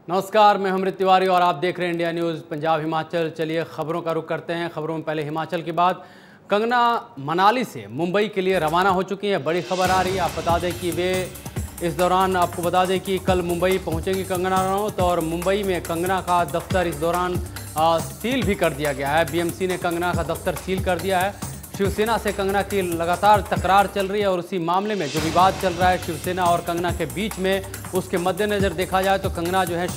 नमस्कार, मैं अमृत तिवारी और आप देख रहे हैं इंडिया न्यूज़ पंजाब हिमाचल। चलिए खबरों का रुख करते हैं। खबरों में पहले हिमाचल की बात। कंगना मनाली से मुंबई के लिए रवाना हो चुकी हैं। बड़ी खबर आ रही है। आप बता दें कि वे इस दौरान आपको बता दें कि कल मुंबई पहुंचेंगी कंगना रनौत, और मुंबई में कंगना का दफ्तर इस दौरान सील भी कर दिया गया है। बीएमसी ने कंगना का दफ्तर सील कर दिया है। शिवसेना से कंगना की लगातार तकरार चल रही है और उसी मामले में जो विवाद चल रहा है शिवसेना और कंगना के बीच में, उसके मद्देनज़र देखा जाए तो कंगना जो है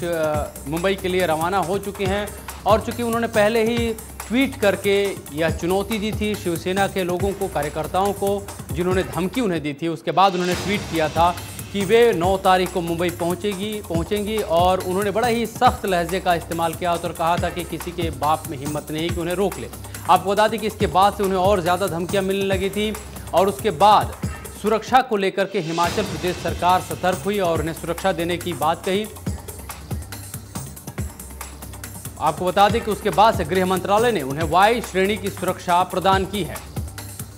मुंबई के लिए रवाना हो चुकी हैं। और चूँकि उन्होंने पहले ही ट्वीट करके यह चुनौती दी थी शिवसेना के लोगों को, कार्यकर्ताओं को, जिन्होंने धमकी उन्हें दी थी, उसके बाद उन्होंने ट्वीट किया था कि वे 9 तारीख को मुंबई पहुंचेंगी। और उन्होंने बड़ा ही सख्त लहजे का इस्तेमाल किया और कहा था कि किसी के बाप में हिम्मत नहीं कि उन्हें रोक ले। आपको बता दें कि इसके बाद से उन्हें और ज़्यादा धमकियां मिलने लगी थी और उसके बाद सुरक्षा को लेकर के हिमाचल प्रदेश सरकार सतर्क हुई और उन्हें सुरक्षा देने की बात कही। आपको बता दें कि उसके बाद से गृह मंत्रालय ने उन्हें वाई श्रेणी की सुरक्षा प्रदान की है,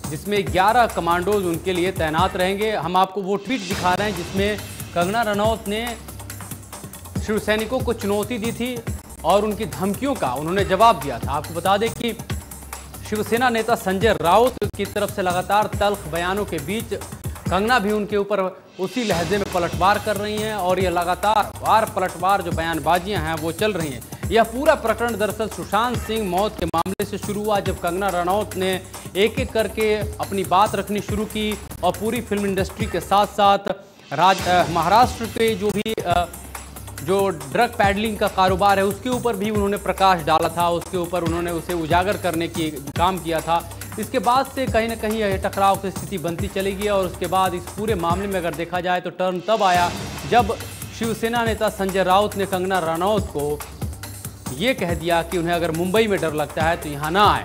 जिसमें 11 कमांडोज उनके लिए तैनात रहेंगे। हम आपको वो ट्वीट दिखा रहे हैं जिसमें कंगना रनौत ने शिव सैनिकों को चुनौती दी थी और उनकी धमकियों का उन्होंने जवाब दिया था। आपको बता दें कि शिवसेना नेता संजय राउत की तरफ से लगातार तल्ख बयानों के बीच कंगना भी उनके ऊपर उसी लहजे में पलटवार कर रही हैं और ये लगातार पलटवार जो बयानबाजियां हैं वो चल रही हैं। यह पूरा प्रकरण दरअसल सुशांत सिंह मौत के मामले से शुरू हुआ, जब कंगना रनौत ने एक एक करके अपनी बात रखनी शुरू की और पूरी फिल्म इंडस्ट्री के साथ साथ महाराष्ट्र के जो ड्रग पैडलिंग का कारोबार है उसके ऊपर भी उन्होंने प्रकाश डाला था, उसके ऊपर उन्होंने उसे उजागर करने की काम किया था। इसके बाद से कहीं ना कहीं यह टकराव की स्थिति बनती चलेगी और उसके बाद इस पूरे मामले में अगर देखा जाए तो टर्न तब आया जब शिवसेना नेता संजय राउत ने कंगना रनौत को ये कह दिया कि उन्हें अगर मुंबई में डर लगता है तो यहाँ ना आए।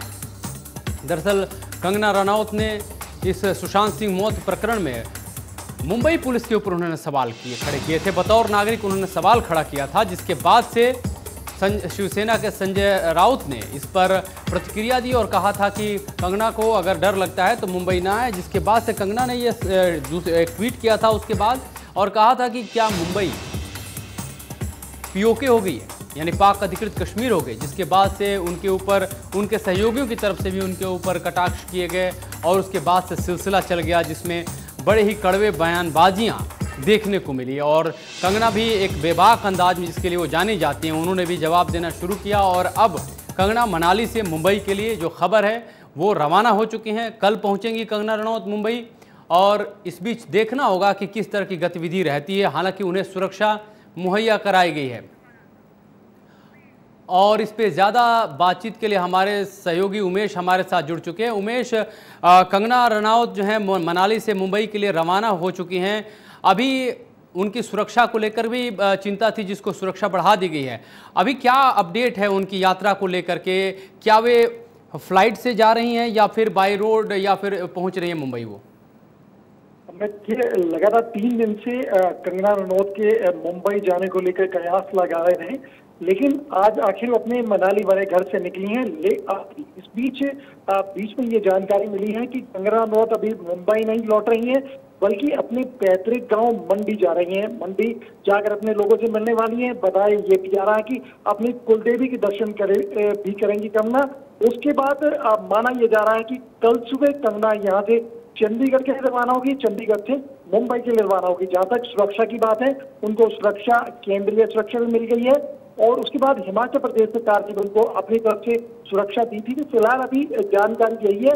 दरअसल कंगना रनौत ने इस सुशांत सिंह मौत प्रकरण में मुंबई पुलिस के ऊपर उन्होंने सवाल खड़े किए थे। बतौर नागरिक उन्होंने सवाल खड़ा किया था, जिसके बाद से शिवसेना के संजय राउत ने इस पर प्रतिक्रिया दी और कहा था कि कंगना को अगर डर लगता है तो मुंबई ना आए। जिसके बाद से कंगना ने ये एक ट्वीट किया था उसके बाद और कहा था कि क्या मुंबई पीओके हो गई है, यानी पाक अधिकृत कश्मीर हो गई। जिसके बाद से उनके ऊपर उनके सहयोगियों की तरफ से भी उनके ऊपर कटाक्ष किए गए और उसके बाद से सिलसिला चल गया जिसमें बड़े ही कड़वे बयानबाजियां देखने को मिली। और कंगना भी एक बेबाक अंदाज में जिसके लिए वो जानी जाती हैं, उन्होंने भी जवाब देना शुरू किया। और अब कंगना मनाली से मुंबई के लिए जो खबर है वो रवाना हो चुकी हैं। कल पहुंचेंगी कंगना रनौत मुंबई और इस बीच देखना होगा कि किस तरह की गतिविधि रहती है। हालांकि उन्हें सुरक्षा मुहैया कराई गई है। और इस पे ज़्यादा बातचीत के लिए हमारे सहयोगी उमेश हमारे साथ जुड़ चुके हैं। उमेश, कंगना रनौत जो है मनाली से मुंबई के लिए रवाना हो चुकी हैं। अभी उनकी सुरक्षा को लेकर भी चिंता थी, जिसको सुरक्षा बढ़ा दी गई है। अभी क्या अपडेट है उनकी यात्रा को लेकर के? क्या वे फ्लाइट से जा रही हैं या फिर बाय रोड या फिर पहुंच रही हैं मुंबई? वो लगातार 3 दिन से कंगना रनौत के मुंबई जाने को लेकर कयास लगा रहे थे, लेकिन आज आखिर अपने मनाली वाले घर से निकली हैं। इस बीच में ये जानकारी मिली है कि कंगना रनौत अभी मुंबई नहीं लौट रही हैं, बल्कि अपने पैतृक गांव मंडी जा रही हैं। मंडी जाकर अपने लोगों से मिलने वाली हैं। बताया ये भी जा रहा है कि अपनी कुलदेवी के दर्शन भी करेंगी कंगना। उसके बाद माना यह जा रहा है कि कल सुबह कंगना यहाँ से चंडीगढ़ के लिए रवाना होगी, चंडीगढ़ से मुंबई के लिए रवाना होगी। जहां तक सुरक्षा की बात है, उनको सुरक्षा, केंद्रीय सुरक्षा भी मिल गई है और उसके बाद हिमाचल प्रदेश सरकार ने उनको अपनी तरफ से सुरक्षा दी थी। तो फिलहाल अभी जानकारी यही है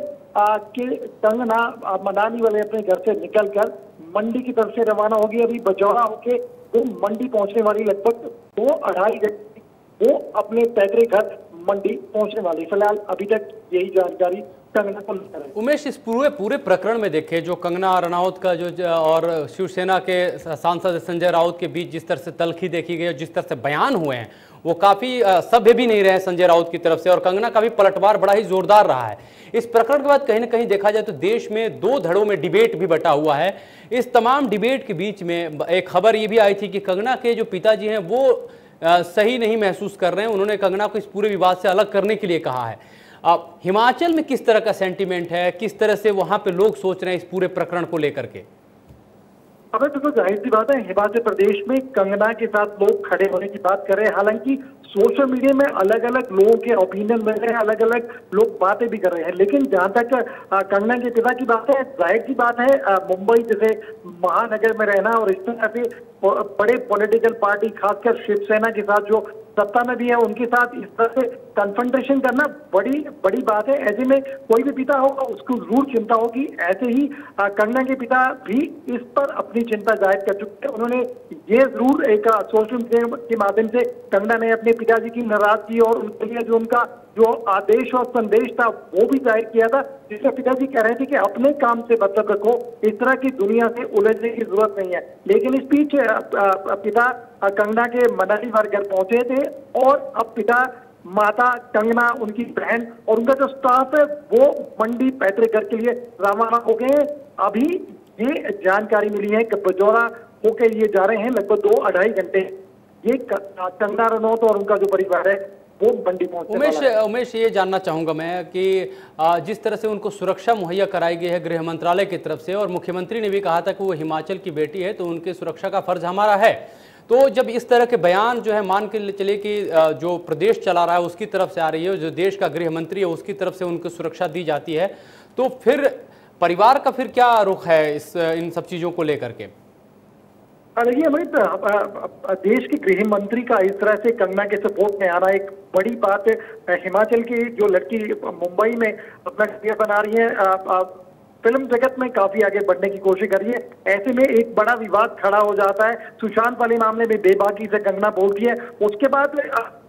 कि कंगना मनाली वाले अपने घर से निकलकर मंडी की तरफ से रवाना होगी। अभी बजौरा होके वो मंडी पहुंचने वाली, लगभग 2-2.5 घंटे वो अपने पैतृक घर मंडी पहुंचने वाली। फिलहाल अभी तक यही जानकारी कंगना को लेकर है। उमेश, इस पूरे प्रकरण में देखे जो कंगना रनौत का जो और शिवसेना के सांसद संजय राउत के बीच जिस तरह से तल्खी देखी गई और जिस तरह से बयान हुए हैं वो काफ़ी सभ्य भी नहीं रहे संजय राउत की तरफ से, और कंगना का भी पलटवार बड़ा ही जोरदार रहा है। इस प्रकरण के बाद कहीं ना कहीं देखा जाए तो देश में 2 धड़ों में डिबेट भी बटा हुआ है। इस तमाम डिबेट के बीच में एक खबर ये भी आई थी कि कंगना के जो पिताजी हैं वो सही नहीं महसूस कर रहे हैं। उन्होंने कंगना को इस पूरे विवाद से अलग करने के लिए कहा है। हिमाचल में किस तरह का सेंटीमेंट है, किस तरह से वहां पे लोग सोच रहे हैं इस पूरे प्रकरण को लेकर के? अब तो जाहिर सी बात है, हिमाचल प्रदेश में कंगना के साथ लोग खड़े होने की बात कर रहे हैं। हालांकि सोशल मीडिया में अलग अलग लोगों के ओपिनियन मिल रहे हैं, अलग अलग लोग बातें भी कर रहे हैं, लेकिन जहां तक कंगना के पिता की बात है, जाहिर सी बात है, मुंबई जैसे महानगर में रहना और इस तरह से बड़े पॉलिटिकल पार्टी, खासकर शिवसेना के साथ जो सत्ता में भी है, उनके साथ इस तरह से कन्फ्रंटेशन करना बड़ी बड़ी बात है। ऐसे में कोई भी पिता होगा उसको जरूर चिंता होगी। ऐसे ही कंगना के पिता भी इस पर अपनी चिंता जाहिर कर चुके हैं। उन्होंने ये जरूर एक सोशल मीडिया के माध्यम से कंगना ने अपने पिताजी की नाराजगी और उनके लिए जो उनका जो आदेश और संदेश था वो भी जाहिर किया था, जिसमें पिताजी कह रहे थे कि अपने काम से मतलब रखो, इस तरह की दुनिया से उलझने की जरूरत नहीं है। लेकिन इस बीच पिता कंगना के मनाली वाले घर पहुंचे थे और अब पिता, माता कंगना, उनकी बहन और उनका जो स्टाफ है वो मंडी पैतृक घर के लिए रवाना हो गए हैं। अभी ये जानकारी मिली है कि बजौरा होकर ये जा रहे हैं, लगभग 2-2.5 घंटे ये कंगना रनौत और उनका जो परिवार है वो मंडी पहुंचने उमेश, ये जानना चाहूंगा मैं कि जिस तरह से उनको सुरक्षा मुहैया कराई गई है गृह मंत्रालय की तरफ से, और मुख्यमंत्री ने भी कहा था कि वो हिमाचल की बेटी है तो उनकी सुरक्षा का फर्ज हमारा है, तो जब इस तरह के बयान जो है, मान के चले कि जो प्रदेश चला रहा है उसकी तरफ से आ रही है, जो देश का गृह मंत्री है उसकी तरफ से उनको सुरक्षा दी जाती है, तो फिर परिवार का फिर क्या रुख है इन सब चीजों को लेकर के? देखिए अमित, देश के गृह मंत्री का इस तरह से कंगना के सपोर्ट में आना एक बड़ी बात है। हिमाचल की जो लड़की मुंबई में अपना करियर बना रही है, फिल्म जगत में काफी आगे बढ़ने की कोशिश कर रही है, ऐसे में एक बड़ा विवाद खड़ा हो जाता है। सुशांत वाले मामले में बेबाकी से कंगना बोलती है, उसके बाद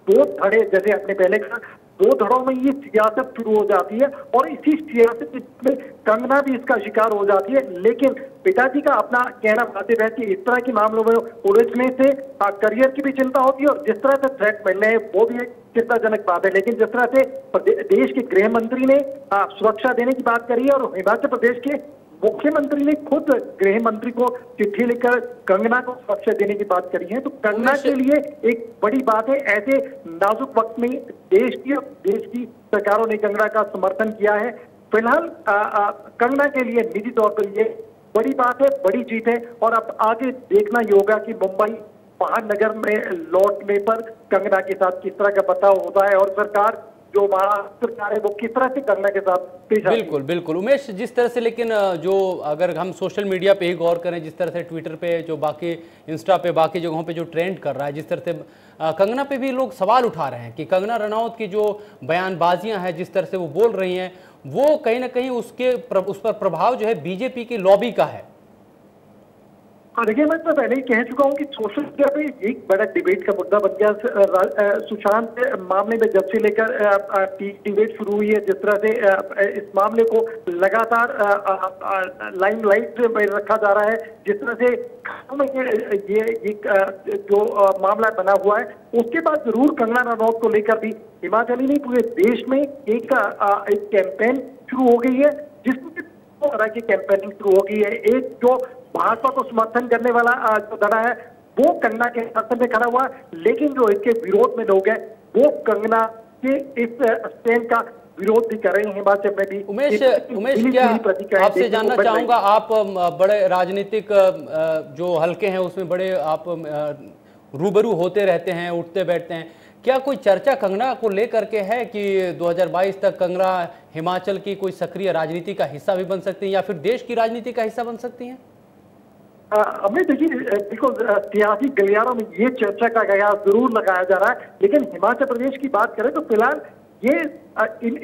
2 धड़े, जैसे आपने पहले कहा, 2 धड़ों में ये सियासत शुरू हो जाती है और इसी सियासत में कंगना भी इसका शिकार हो जाती है। लेकिन पिताजी का अपना कहना बातें रहती है, इस तरह के मामलों में उलझने से करियर की भी चिंता होती है और जिस तरह से थ्रेट मिलने हैं वो भी एक चिंताजनक बात है। लेकिन जिस तरह से देश के गृह मंत्री ने सुरक्षा देने की बात करी है और हिमाचल प्रदेश के मुख्यमंत्री ने खुद गृह मंत्री को चिट्ठी लिखकर कंगना को सुरक्षा देने की बात करी है, तो कंगना के लिए एक बड़ी बात है। ऐसे नाजुक वक्त में देश की सरकारों ने कंगना का समर्थन किया है। फिलहाल कंगना के लिए निजी तौर पर ये बड़ी बात है, बड़ी जीत है और अब आगे देखना ये होगा कि मुंबई महानगर में लौटने पर कंगना के साथ किस तरह का बर्ताव होता है और सरकार जो महाराष्ट्र सरकार है वो किस तरह से कंगना के साथ पेश आती है। बिल्कुल बिल्कुल उमेश, जिस तरह से, लेकिन जो अगर हम सोशल मीडिया पे ही गौर करें, जिस तरह से ट्विटर पे, जो बाकी इंस्टा पे, बाकी जगहों पे जो ट्रेंड कर रहा है, जिस तरह से कंगना पे भी लोग सवाल उठा रहे हैं कि कंगना रनौत की जो बयानबाजियां हैं, जिस तरह से वो बोल रही हैं, वो कहीं ना कहीं उस पर प्रभाव जो है बीजेपी की लॉबी का है। देखिए, मैं तो पहले ही कह चुका हूँ कि सोशल मीडिया पे एक बड़ा डिबेट का मुद्दा बन गया। सुशांत मामले में जब से लेकर डिबेट शुरू हुई है, जिस तरह से इस मामले को लगातार लाइमलाइट में रखा जा रहा है, जिस तरह से ये जो मामला बना हुआ है, उसके बाद जरूर कंगना रनौत को लेकर भी हिमाचल ही नहीं पूरे देश में एक कैंपेन शुरू हो गई है, जिसमें तरह की कैंपेनिंग शुरू हो गई है। एक जो भाजपा को समर्थन करने वाला जो धड़ा है वो कंगना के समर्थन में खड़ा हुआ, लेकिन जो इसके विरोध में लोग हैं वो कंगना के इस स्टैंड का विरोध भी कर रहे हैं हिमाचल में भी। उमेश, क्या आपसे जानना चाहूंगा, आप बड़े राजनीतिक जो हलके हैं उसमें बड़े आप रूबरू होते रहते हैं, उठते बैठते हैं, क्या कोई चर्चा कंगना को लेकर के है कि 2022 तक कंगना हिमाचल की कोई सक्रिय राजनीति का हिस्सा भी बन सकती है या फिर देश की राजनीति का हिस्सा बन सकती हैं? हमें देखिए, बिल्कुल सियासी गलियारों में ये चर्चा का कयास जरूर लगाया जा रहा है, लेकिन हिमाचल प्रदेश की बात करें तो फिलहाल ये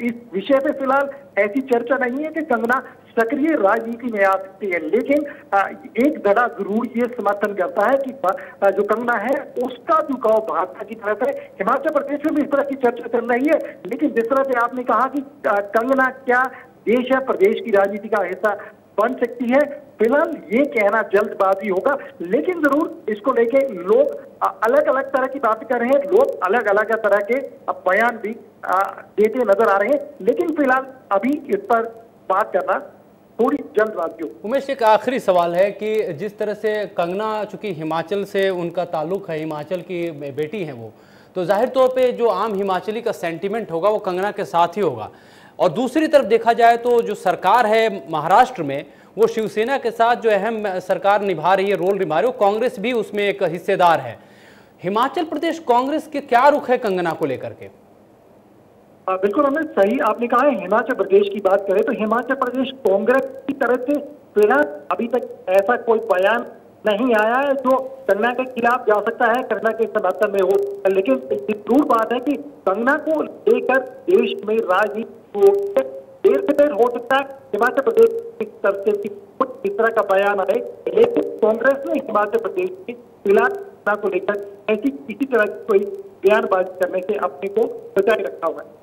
इस विषय पे फिलहाल ऐसी चर्चा नहीं है कि कंगना सक्रिय राजनीति में आ सकती है। लेकिन एक धड़ा जरूर ये समर्थन करता है कि जो कंगना है उसका झुकाव भाजपा की तरफ है। हिमाचल प्रदेश में भी इस तरह की चर्चा चल रही है, लेकिन जिस तरह से आपने कहा कि कंगना क्या देश या प्रदेश की राजनीति का हिस्सा बन सकती है, फिलहाल ये कहना जल्दबाजी होगा। लेकिन जरूर इसको लेके लोग अलग अलग तरह की बातें कर रहे हैं, लोग अलग अलग तरह के बयान भी देते नजर आ रहे हैं, लेकिन फिलहाल अभी इस पर बात करना थोड़ी जल्दबाजी हो। उमेश, एक आखिरी सवाल है कि जिस तरह से कंगना, चूंकि हिमाचल से उनका ताल्लुक है, हिमाचल की बेटी है वो, तो जाहिर तौर पे जो आम हिमाचली का सेंटिमेंट होगा वो कंगना के साथ ही होगा। और दूसरी तरफ देखा जाए तो जो सरकार है महाराष्ट्र में, वो शिवसेना के साथ जो अहम सरकार निभा रही है, रोल निभा रही है, कांग्रेस भी उसमें एक हिस्सेदार है। हिमाचल प्रदेश कांग्रेस के क्या रुख है कंगना को लेकर के? बिल्कुल अमित, सही आपने कहा है। हिमाचल प्रदेश की बात करें तो हिमाचल प्रदेश कांग्रेस की तरफ से फिलहाल अभी तक ऐसा कोई बयान नहीं आया है जो कंगना के खिलाफ जा सकता है, कंगना के समर्थन में हो। लेकिन जरूर बात है कि कंगना को लेकर देश में राजनीति देर से देर हो सकता है हिमाचल प्रदेश की तरफ से कुछ इस तरह का बयान आए, लेकिन कांग्रेस ने हिमाचल प्रदेश की फिलहाल कंगना को लेकर ऐसी किसी तरह की कोई बयानबाजी करने से अपने को बचाए रखा हुआ है।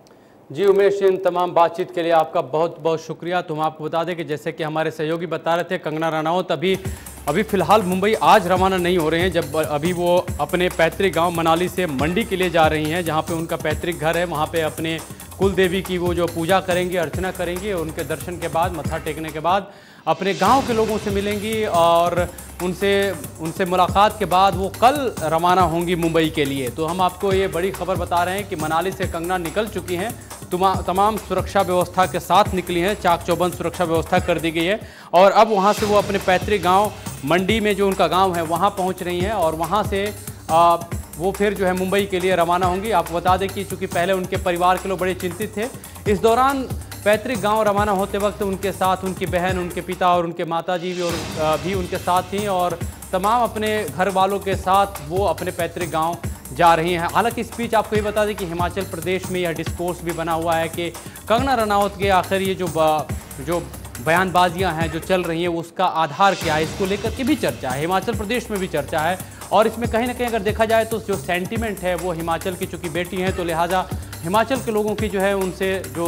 जी उमेश, इन तमाम बातचीत के लिए आपका बहुत बहुत शुक्रिया। तो हम आपको बता दें कि जैसे कि हमारे सहयोगी बता रहे थे, कंगना रनौत अभी फिलहाल मुंबई आज रवाना नहीं हो रहे हैं, जब अभी वो अपने पैतृक गांव मनाली से मंडी के लिए जा रही हैं, जहां पे उनका पैतृक घर है। वहां पे अपने कुल देवी की वो जो पूजा करेंगे, अर्चना करेंगे, उनके दर्शन के बाद, मत्था टेकने के बाद अपने गांव के लोगों से मिलेंगी और उनसे मुलाकात के बाद वो कल रवाना होंगी मुंबई के लिए। तो हम आपको ये बड़ी खबर बता रहे हैं कि मनाली से कंगना निकल चुकी हैं, तमाम सुरक्षा व्यवस्था के साथ निकली हैं, चाक चौबंद सुरक्षा व्यवस्था कर दी गई है और अब वहाँ से वो अपने पैतृक गांव मंडी में जो उनका गांव है वहाँ पहुँच रही हैं और वहाँ से वो फिर जो है मुंबई के लिए रवाना होंगी। आपको बता दें कि चूँकि पहले उनके परिवार के लोग बड़े चिंतित थे, इस दौरान पैतृक गांव रवाना होते वक्त उनके साथ उनकी बहन, उनके पिता और उनके माताजी भी उनके साथ थीं और तमाम अपने घर वालों के साथ वो अपने पैतृक गांव जा रही हैं। हालांकि इस बीच आपको ये बता दें कि हिमाचल प्रदेश में यह डिस्कोर्स भी बना हुआ है कि कंगना रनौत के आखिर ये जो बयानबाजियां हैं जो चल रही हैं उसका आधार क्या है, इसको लेकर के भी चर्चा है, हिमाचल प्रदेश में भी चर्चा है। और इसमें कहीं ना कहीं अगर देखा जाए तो जो सेंटीमेंट है वो हिमाचल की चूँकि बेटी हैं तो लिहाजा हिमाचल के लोगों की जो है उनसे जो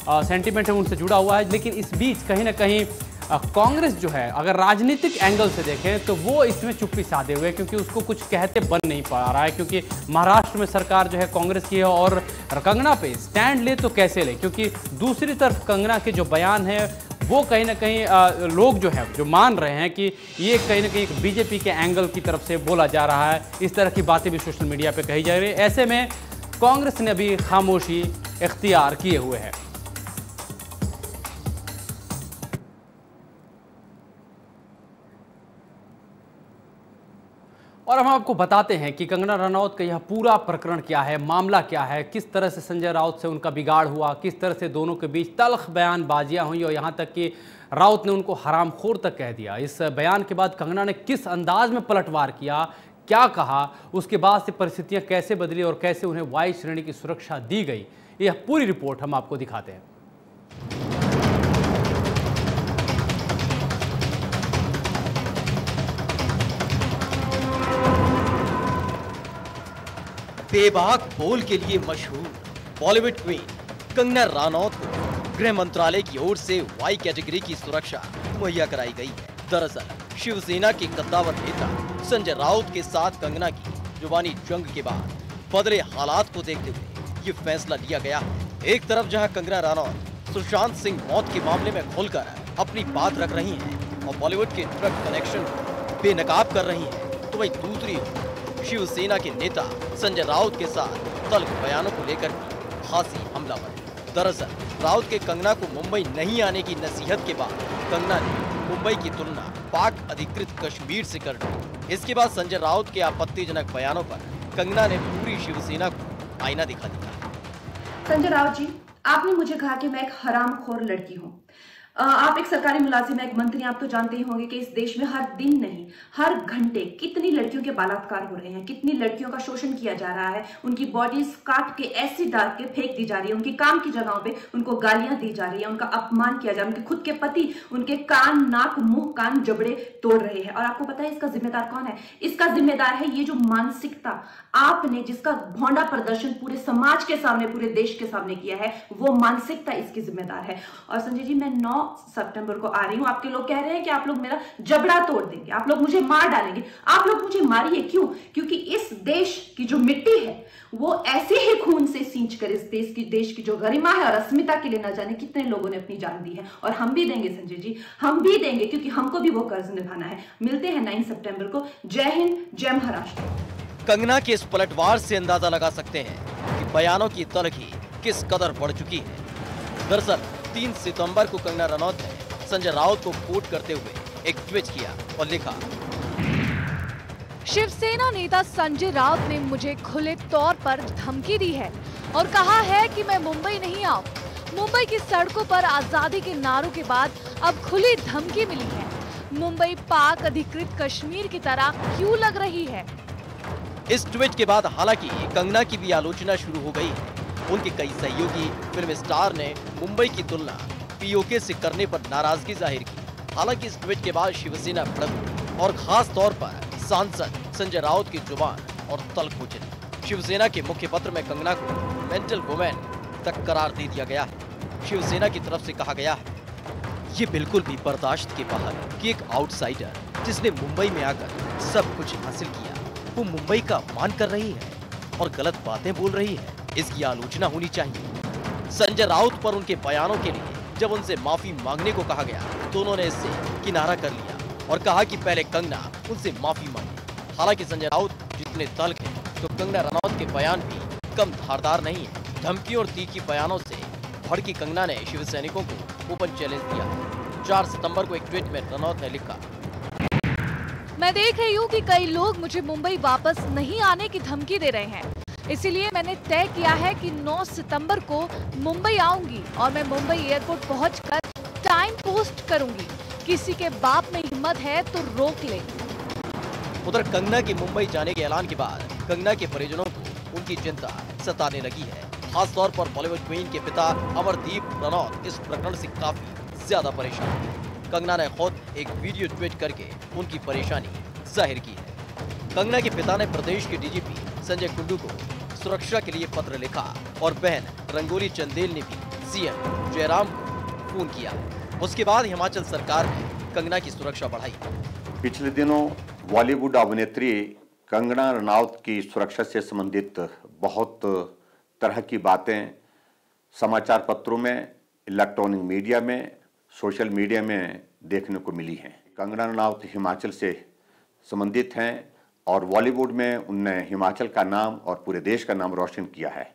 सेंटीमेंट है उनसे जुड़ा हुआ है। लेकिन इस बीच कहीं ना कहीं कांग्रेस जो है अगर राजनीतिक एंगल से देखें तो वो इसमें चुप्पी साधे हुए, क्योंकि उसको कुछ कहते बन नहीं पा रहा है, क्योंकि महाराष्ट्र में सरकार जो है कांग्रेस की है और कंगना पे स्टैंड ले तो कैसे ले, क्योंकि दूसरी तरफ कंगना के जो बयान है वो कहीं ना कहीं लोग जो मान रहे हैं कि ये कहीं ना कहीं बीजेपी के एंगल की तरफ से बोला जा रहा है। इस तरह की बातें भी सोशल मीडिया पे कही जा रही है। ऐसे में कांग्रेस ने अभी खामोशी इख्तियार किए हुए है। और हम आपको बताते हैं कि कंगना रनौत का यह पूरा प्रकरण क्या है, मामला क्या है, किस तरह से संजय राउत से उनका बिगाड़ हुआ, किस तरह से दोनों के बीच तल्ख बयानबाजियां हुई और यहाँ तक कि राउत ने उनको हरामखोर तक कह दिया। इस बयान के बाद कंगना ने किस अंदाज में पलटवार किया, क्या कहा, उसके बाद से परिस्थितियाँ कैसे बदली और कैसे उन्हें वाई श्रेणी की सुरक्षा दी गई, यह पूरी रिपोर्ट हम आपको दिखाते हैं। बेबाक बोल के लिए मशहूर बॉलीवुड क्वीन कंगना रनौत को गृह मंत्रालय की ओर से वाई कैटेगरी की सुरक्षा मुहैया कराई गई है। दरअसल शिवसेना के कद्दावर नेता संजय राउत के साथ कंगना की जुबानी जंग के बाद बदले हालात को देखते हुए ये फैसला लिया गया है। एक तरफ जहां कंगना रनौत सुशांत सिंह मौत के मामले में खुलकर अपनी बात रख रही हैं और बॉलीवुड के ड्रग कनेक्शन को बेनकाब कर रही हैं, तो वहीं दूसरी ओर शिवसेना के नेता संजय राउत के साथ तल्ख बयानों को लेकर भी खासी हमलावर है। दरअसल राउत के कंगना को मुंबई नहीं आने की नसीहत के बाद कंगना ने मुंबई की तुलना पाक अधिकृत कश्मीर से कर दी। इसके बाद संजय राउत के आपत्तिजनक बयानों पर कंगना ने पूरी शिवसेना को आईना दिखा दिया। संजय राउत जी, आपने मुझे कहा कि मैं एक हरामखोर लड़की हूँ। आप एक सरकारी मुलाजिम, एक मंत्री, आप तो जानते ही होंगे कि इस देश में हर दिन नहीं हर घंटे कितनी लड़कियों के बलात्कार हो रहे हैं, कितनी लड़कियों का शोषण किया जा रहा है, उनकी बॉडीज काट के ऐसी डाल के फेंक दी जा रही है, उनकी काम की जगहों पे उनको गालियां दी जा रही है, उनका अपमान किया जा रहा है, उनके खुद के पति उनके कान, नाक, मुंह, कान, जबड़े तोड़ रहे हैं। और आपको पता है इसका जिम्मेदार कौन है? इसका जिम्मेदार है ये जो मानसिकता आपने, जिसका भौंडा प्रदर्शन पूरे समाज के सामने, पूरे देश के सामने किया है, वो मानसिकता इसकी जिम्मेदार है। और संजय जी, मैं 9 सितंबर को आ रही हूं। आपके लोग कह रहे हैं कि आप लोग मेरा जबड़ा तोड़ देंगे, आप लोग मुझे मार डालेंगे। आप लोग मुझे मारिए, क्यों? क्योंकि इस देश की जो मिट्टी है वो ऐसे ही खून से सींच कर इस देश की जो गरिमा है और अस्मिता के लिए न जाने कितने लोगों ने अपनी जान दी है। और हम भी देंगे संजय जी, हम भी देंगे, क्योंकि हमको भी वो कर्ज निभाना है। मिलते हैं 9 सितंबर को। जय हिंद, जय महाराष्ट्र। कंगना के इस पलटवार से अंदाजा लगा सकते हैं कि बयानों की तलखी किस कदर बढ़ चुकी है। दरअसल 3 सितंबर को कंगना रनौत ने संजय राउत को कोट करते हुए एक ट्वीट किया और लिखा, शिवसेना नेता संजय राउत ने मुझे खुले तौर पर धमकी दी है और कहा है कि मैं मुंबई नहीं आऊं। मुंबई की सड़कों पर आजादी के नारों के बाद अब खुली धमकी मिली है। मुंबई पाक अधिकृत कश्मीर की तरह क्यों लग रही है? इस ट्वीट के बाद हालांकि कंगना की भी आलोचना शुरू हो गई है। उनके कई सहयोगी फिल्म स्टार ने मुंबई की तुलना पीओके से करने पर नाराजगी जाहिर की। हालांकि इस ट्वीट के बाद शिवसेना भड़क और खास तौर पर सांसद संजय राउत की जुबान और तल्ख हो चली। शिवसेना के मुख्य पत्र में कंगना को मेंटल वुमेन तक करार दे दिया गया है। शिवसेना की तरफ से कहा गया है, ये बिल्कुल भी बर्दाश्त के बाहर कि एक आउटसाइडर जिसने मुंबई में आकर सब कुछ हासिल किया, वो मुंबई का अपमान कर रही है और गलत बातें बोल रही है। इसकी आलोचना होनी चाहिए। संजय राउत पर उनके बयानों के लिए जब उनसे माफी मांगने को कहा गया तो उन्होंने इससे किनारा कर लिया और कहा कि पहले कंगना उनसे माफी मांगे। हालांकि संजय राउत जितने तल्ख हैं तो कंगना रनौत के बयान भी कम धारदार नहीं है। धमकी और तीखी बयानों से भड़की कंगना ने शिवसैनिकों को ओपन चैलेंज दिया है। 4 सितंबर को एक ट्वीट में रनौत ने लिखा, मैं देख रही हूँ कि कई लोग मुझे मुंबई वापस नहीं आने की धमकी दे रहे हैं, इसीलिए मैंने तय किया है कि 9 सितंबर को मुंबई आऊंगी और मैं मुंबई एयरपोर्ट पहुंचकर टाइम पोस्ट करूंगी। किसी के बाप में हिम्मत है तो रोक ले। उधर कंगना के मुंबई जाने के ऐलान के बाद कंगना के परिजनों को उनकी चिंता सताने लगी है। खास तौर पर बॉलीवुड क्वीन के पिता अमरदीप रनौत इस प्रकरण से काफी ज्यादा परेशान है। कंगना ने खुद एक वीडियो ट्वीट करके उनकी परेशानी जाहिर की है। कंगना के पिता ने प्रदेश के डीजीपी संजय कुंडू को सुरक्षा के लिए पत्र लिखा और बहन रंगोली चंदेल ने भी सीएम जयराम को फोन किया। उसके बाद हिमाचल सरकार ने कंगना की सुरक्षा बढ़ाई। पिछले दिनों बॉलीवुड अभिनेत्री कंगना रनौत की सुरक्षा से संबंधित बहुत तरह की बातें समाचार पत्रों में, इलेक्ट्रॉनिक मीडिया में, सोशल मीडिया में देखने को मिली हैं। कंगना रनौत हिमाचल से संबंधित हैं और बॉलीवुड में उनने हिमाचल का नाम और पूरे देश का नाम रोशन किया है।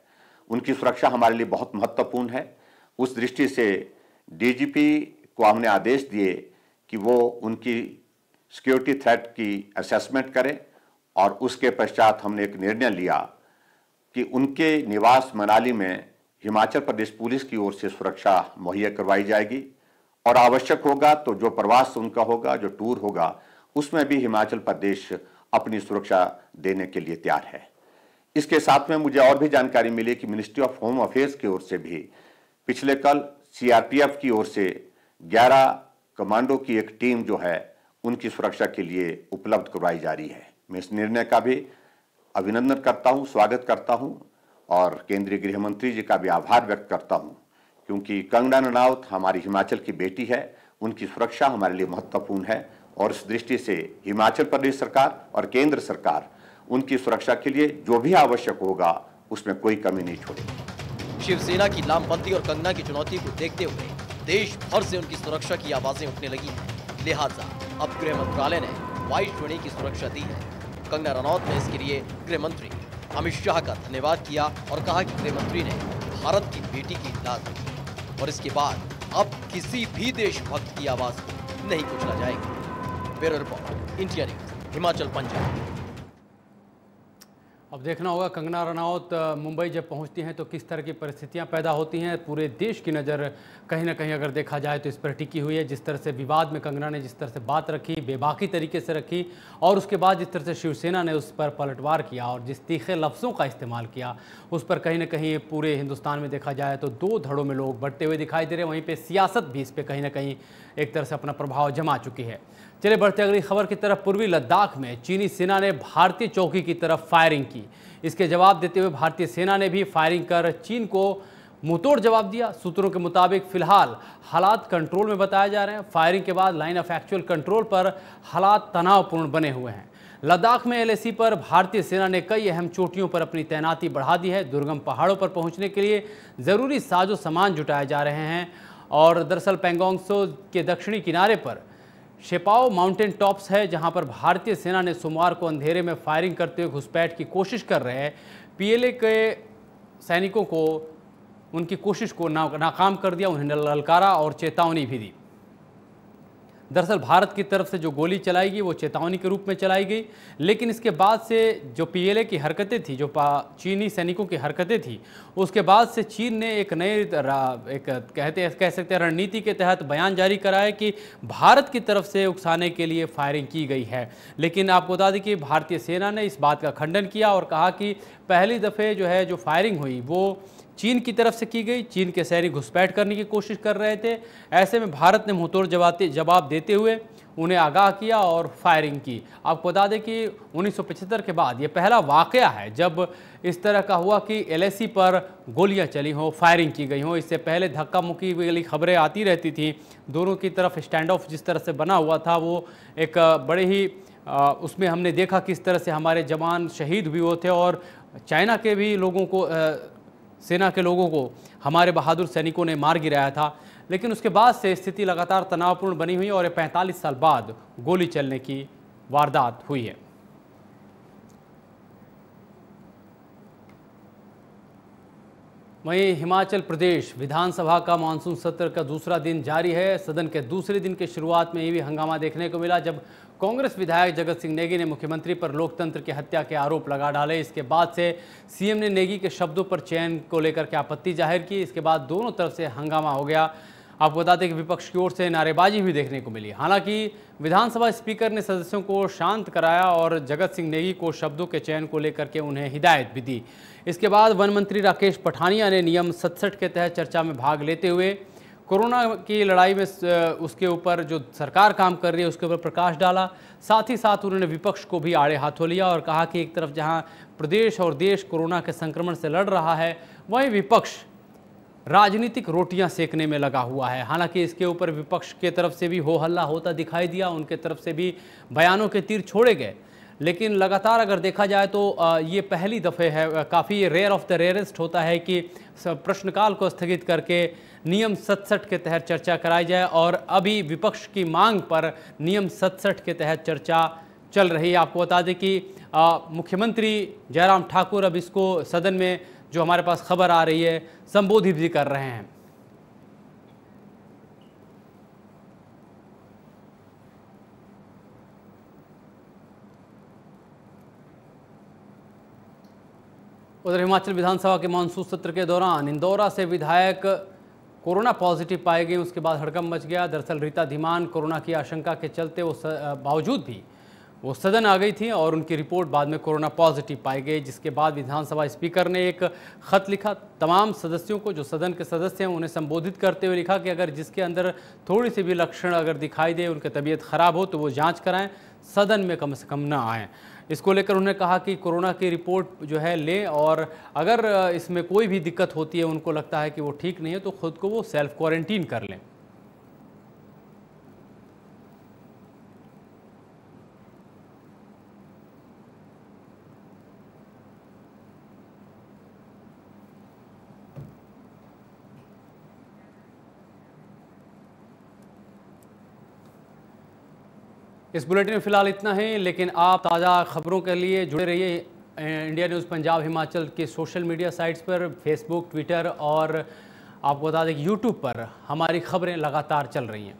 उनकी सुरक्षा हमारे लिए बहुत महत्वपूर्ण है। उस दृष्टि से डीजीपी को हमने आदेश दिए कि वो उनकी सिक्योरिटी थ्रेट की असेसमेंट करें और उसके पश्चात हमने एक निर्णय लिया कि उनके निवास मनाली में हिमाचल प्रदेश पुलिस की ओर से सुरक्षा मुहैया करवाई जाएगी और आवश्यक होगा तो जो प्रवास उनका होगा, जो टूर होगा, उसमें भी हिमाचल प्रदेश अपनी सुरक्षा देने के लिए तैयार है। इसके साथ में मुझे और भी जानकारी मिली कि मिनिस्ट्री ऑफ होम अफेयर्स की ओर से भी पिछले कल सीआरपीएफ की ओर से 11 कमांडो की एक टीम जो है उनकी सुरक्षा के लिए उपलब्ध करवाई जा रही है। मैं इस निर्णय का भी अभिनंदन करता हूं, स्वागत करता हूं और केंद्रीय गृह मंत्री जी का भी आभार व्यक्त करता हूं, क्योंकि कंगना रनौत हमारी हिमाचल की बेटी है। उनकी सुरक्षा हमारे लिए महत्वपूर्ण है और इस दृष्टि से हिमाचल प्रदेश सरकार और केंद्र सरकार उनकी सुरक्षा के लिए जो भी आवश्यक होगा उसमें कोई कमी नहीं छोड़ेगी। शिवसेना की लामबंदी और कंगना की चुनौती को देखते हुए देश भर से उनकी सुरक्षा की आवाजें उठने लगी हैं। लिहाजा अब गृह मंत्रालय ने वाई श्रेणी की सुरक्षा दी है। कंगना रनौत ने इसके लिए गृह मंत्री अमित शाह का धन्यवाद किया और कहा कि गृह मंत्री ने भारत की बेटी की लाज रखी और इसके बाद अब किसी भी देशभक्त की आवाज को नहीं कुचला जाएगा। Bureau report, India news, Himachal Punjab. अब देखना होगा कंगना रनौत मुंबई जब पहुंचती हैं तो किस तरह की परिस्थितियां पैदा होती हैं। पूरे देश की नज़र कहीं ना कहीं अगर देखा जाए तो इस पर टिकी हुई है। जिस तरह से विवाद में कंगना ने जिस तरह से बात रखी, बेबाकी तरीके से रखी और उसके बाद जिस तरह से शिवसेना ने उस पर पलटवार किया और जिस तीखे लफ्ज़ों का इस्तेमाल किया, उस पर कहीं ना कहीं पूरे हिंदुस्तान में देखा जाए तो 2 धड़ों में लोग बढ़ते हुए दिखाई दे रहे हैं। वहीं पर सियासत भी इस पर कहीं ना कहीं एक तरह से अपना प्रभाव जमा चुकी है। चलिए बढ़ते अगली खबर की तरफ। पूर्वी लद्दाख में चीनी सेना ने भारतीय चौकी की तरफ फायरिंग की। इसके जवाब देते हुए भारतीय सेना ने भी फायरिंग कर चीन को मुंहतोड़ जवाब दिया। सूत्रों के मुताबिक फिलहाल हालात कंट्रोल में बताए जा रहे हैं। फायरिंग के बाद लाइन ऑफ एक्चुअल कंट्रोल पर हालात तनावपूर्ण बने हुए हैं। लद्दाख में एलएसी पर भारतीय सेना ने कई अहम चोटियों पर अपनी तैनाती बढ़ा दी है। दुर्गम पहाड़ों पर पहुंचने के लिए ज़रूरी साजो सामान जुटाए जा रहे हैं और दरअसल पैंगोंग त्सो के दक्षिणी किनारे पर शेपाओ माउंटेन टॉप्स है, जहां पर भारतीय सेना ने सोमवार को अंधेरे में फायरिंग करते हुए घुसपैठ की कोशिश कर रहे हैं पीएलए के सैनिकों को उनकी कोशिश को नाकाम कर दिया, उन्हें ललकारा और चेतावनी भी दी। दरअसल भारत की तरफ से जो गोली चलाई गई वो चेतावनी के रूप में चलाई गई, लेकिन इसके बाद से जो पीएलए की हरकतें थी, जो चीनी सैनिकों की हरकतें थी, उसके बाद से चीन ने एक नए कह सकते हैं रणनीति के तहत बयान जारी करा है कि भारत की तरफ से उकसाने के लिए फायरिंग की गई है। लेकिन आपको बता दें कि भारतीय सेना ने इस बात का खंडन किया और कहा कि पहली दफ़े जो फायरिंग हुई वो चीन की तरफ से की गई। चीन के सैनिक घुसपैठ करने की कोशिश कर रहे थे। ऐसे में भारत ने मुंहतोड़ जवाब देते हुए उन्हें आगाह किया और फायरिंग की। आपको बता दें कि 1975 के बाद ये पहला वाकया है जब इस तरह का हुआ कि एलएसी पर गोलियां चली हों, फायरिंग की गई हों। इससे पहले धक्का मुक्की वाली खबरें आती रहती थी। दोनों की तरफ स्टैंड ऑफ जिस तरह से बना हुआ था वो एक बड़े ही उसमें हमने देखा किस तरह से हमारे जवान शहीद भी हुए थे और चाइना के भी लोगों को सेना के लोगों को हमारे बहादुर सैनिकों ने मार गिराया था। लेकिन उसके बाद से स्थिति लगातार तनावपूर्ण बनी हुई और 45 साल बाद गोली चलने की वारदात हुई है। वहीं हिमाचल प्रदेश विधानसभा का मानसून सत्र का दूसरा दिन जारी है। सदन के दूसरे दिन की शुरुआत में ही हंगामा देखने को मिला जब कांग्रेस विधायक जगत सिंह नेगी ने मुख्यमंत्री पर लोकतंत्र की हत्या के आरोप लगा डाले। इसके बाद से सीएम ने नेगी के शब्दों पर चयन को लेकर के आपत्ति जाहिर की। इसके बाद दोनों तरफ से हंगामा हो गया। आपको बता दें कि विपक्ष की ओर से नारेबाजी भी देखने को मिली। हालांकि विधानसभा स्पीकर ने सदस्यों को शांत कराया और जगत सिंह नेगी को शब्दों के चयन को लेकर के उन्हें हिदायत भी दी। इसके बाद वन मंत्री राकेश पठानिया ने नियम 67 के तहत चर्चा में भाग लेते हुए कोरोना की लड़ाई में उसके ऊपर जो सरकार काम कर रही है उसके ऊपर प्रकाश डाला। साथ ही साथ उन्होंने विपक्ष को भी आड़े हाथों लिया और कहा कि एक तरफ जहां प्रदेश और देश कोरोना के संक्रमण से लड़ रहा है, वहीं विपक्ष राजनीतिक रोटियां सेकने में लगा हुआ है। हालांकि इसके ऊपर विपक्ष के तरफ से भी हो हल्ला होता दिखाई दिया, उनके तरफ से भी बयानों के तीर छोड़े गए। लेकिन लगातार अगर देखा जाए तो ये पहली दफ़े है, काफ़ी रेयर ऑफ द रेयरेस्ट होता है कि प्रश्नकाल को स्थगित करके नियम 67 के तहत चर्चा कराई जाए और अभी विपक्ष की मांग पर नियम 67 के तहत चर्चा चल रही है। आपको बता दें कि मुख्यमंत्री जयराम ठाकुर अब इसको सदन में जो हमारे पास खबर आ रही है संबोधित भी कर रहे हैं। उधर हिमाचल विधानसभा के मानसून सत्र के दौरान इंदौरा से विधायक कोरोना पॉजिटिव पाए गए। उसके बाद हड़कंप मच गया। दरअसल रीता धीमान कोरोना की आशंका के चलते बावजूद भी वो सदन आ गई थी और उनकी रिपोर्ट बाद में कोरोना पॉजिटिव पाई गई, जिसके बाद विधानसभा स्पीकर ने एक खत लिखा तमाम सदस्यों को, जो सदन के सदस्य हैं उन्हें संबोधित करते हुए लिखा कि अगर जिसके अंदर थोड़ी सी भी लक्षण अगर दिखाई दे, उनकी तबीयत खराब हो तो वो जांच कराएं, सदन में कम से कम ना आएँ। इसको लेकर उन्होंने कहा कि कोरोना की रिपोर्ट जो है लें और अगर इसमें कोई भी दिक्कत होती है, उनको लगता है कि वो ठीक नहीं है, तो खुद को वो सेल्फ क्वारंटीन कर लें। इस बुलेटिन में फिलहाल इतना है, लेकिन आप ताज़ा खबरों के लिए जुड़े रहिए इंडिया न्यूज़ पंजाब हिमाचल के सोशल मीडिया साइट्स पर, फेसबुक, ट्विटर और आपको बता दें कि यूट्यूब पर हमारी खबरें लगातार चल रही हैं।